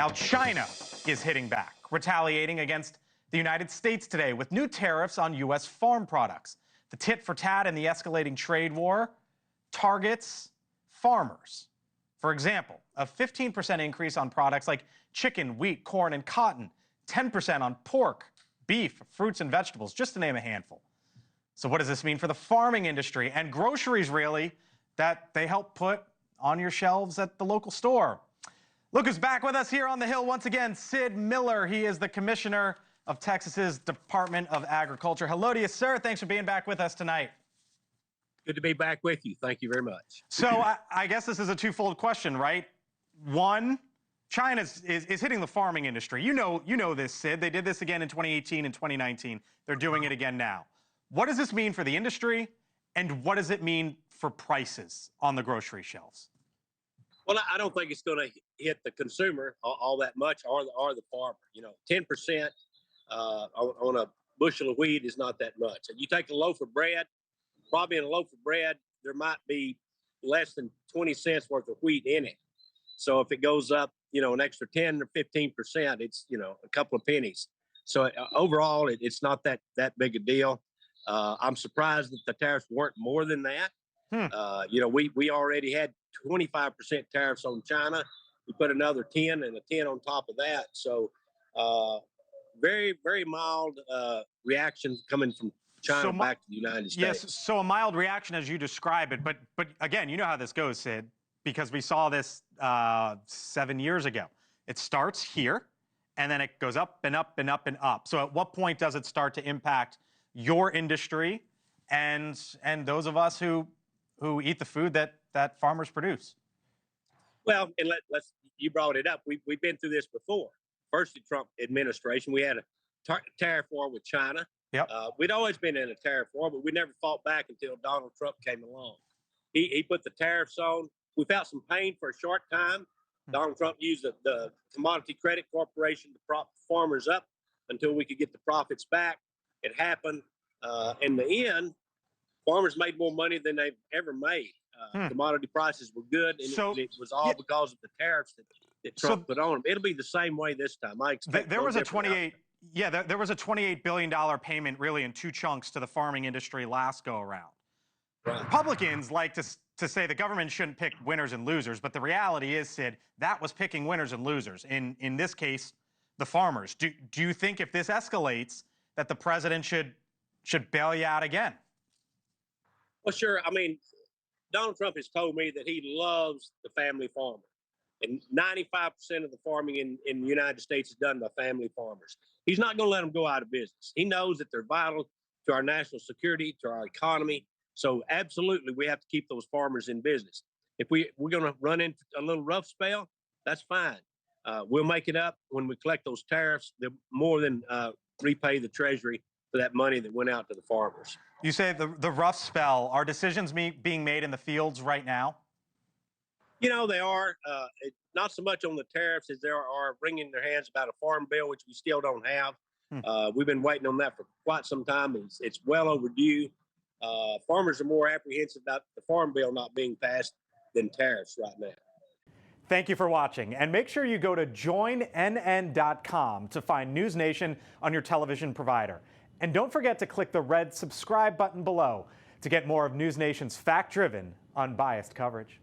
Now, China is hitting back, retaliating against the United States today with new tariffs on U.S. farm products. The tit for tat and the escalating trade war targets farmers. For example, a 15% increase on products like chicken, wheat, corn, and cotton, 10% on pork, beef, fruits, and vegetables, just to name a handful. So what does this mean for the farming industry and groceries, really, that they help put on your shelves at the local store? Look who's back with us here on the Hill once again, Sid Miller. He is the Commissioner of Texas's Department of Agriculture. Hello to you, sir. Thanks for being back with us tonight. Good to be back with you. Thank you very much. So I guess this is a twofold question, right? One, China is hitting the farming industry. You know this, Sid. They did this again in 2018 and 2019. They're doing it again now. What does this mean for the industry, and what does it mean for prices on the grocery shelves? Well, I don't think it's going to hit the consumer all that much, or the farmer. 10% on a bushel of wheat is not that much. You take a loaf of bread, probably in a loaf of bread, there might be less than 20 cents worth of wheat in it. So if it goes up, an extra 10 or 15%, it's, a couple of pennies. So overall, it's not that big a deal. I'm surprised that the tariffs weren't more than that. We already had 25% tariffs on China. We put another 10 and a 10 on top of that. So very, very mild reaction coming from China back to the United States. Yes, so a mild reaction as you describe it. But again, you know how this goes, Sid, because we saw this 7 years ago. It starts here, and then it goes up and up and up and up. So at what point does it start to impact your industry and those of us who eat the food that farmers produce? Well, and you brought it up. We've been through this before. First, the Trump administration, we had a tariff war with China. Yep. We'd always been in a tariff war, but we never fought back until Donald Trump came along. He put the tariffs on. We felt some pain for a short time. Donald Trump used the Commodity Credit Corporation to prop farmers up until we could get the profits back. It happened. In the end, farmers made more money than they've ever made. Commodity prices were good, and it was all because of the tariffs that Trump put on them. It'll be the same way this time. I expect there was a $28 billion payment really in two chunks to the farming industry last go around. Right. Republicans like to say the government shouldn't pick winners and losers, but the reality is, Sid, that was picking winners and losers. In this case, the farmers. Do you think if this escalates that the president should bail you out again? Well, sure. I mean, Donald Trump has told me that he loves the family farmer. And 95% of the farming in the United States is done by family farmers. He's not going to let them go out of business. He knows that they're vital to our national security, to our economy. So absolutely, we have to keep those farmers in business. If we're going to run into a little rough spell, that's fine. We'll make it up when we collect those tariffs. They'll more than repay the Treasury for that money that went out to the farmers. You say the rough spell. Are decisions being made in the fields right now? They are. Not so much on the tariffs as they are wringing their hands about a farm bill, which we still don't have. We've been waiting on that for quite some time. It's well overdue. Farmers are more apprehensive about the farm bill not being passed than tariffs right now. Thank you for watching, and make sure you go to joinnn.com to find NewsNation on your television provider. And don't forget to click the red subscribe button below to get more of NewsNation's fact-driven, unbiased coverage.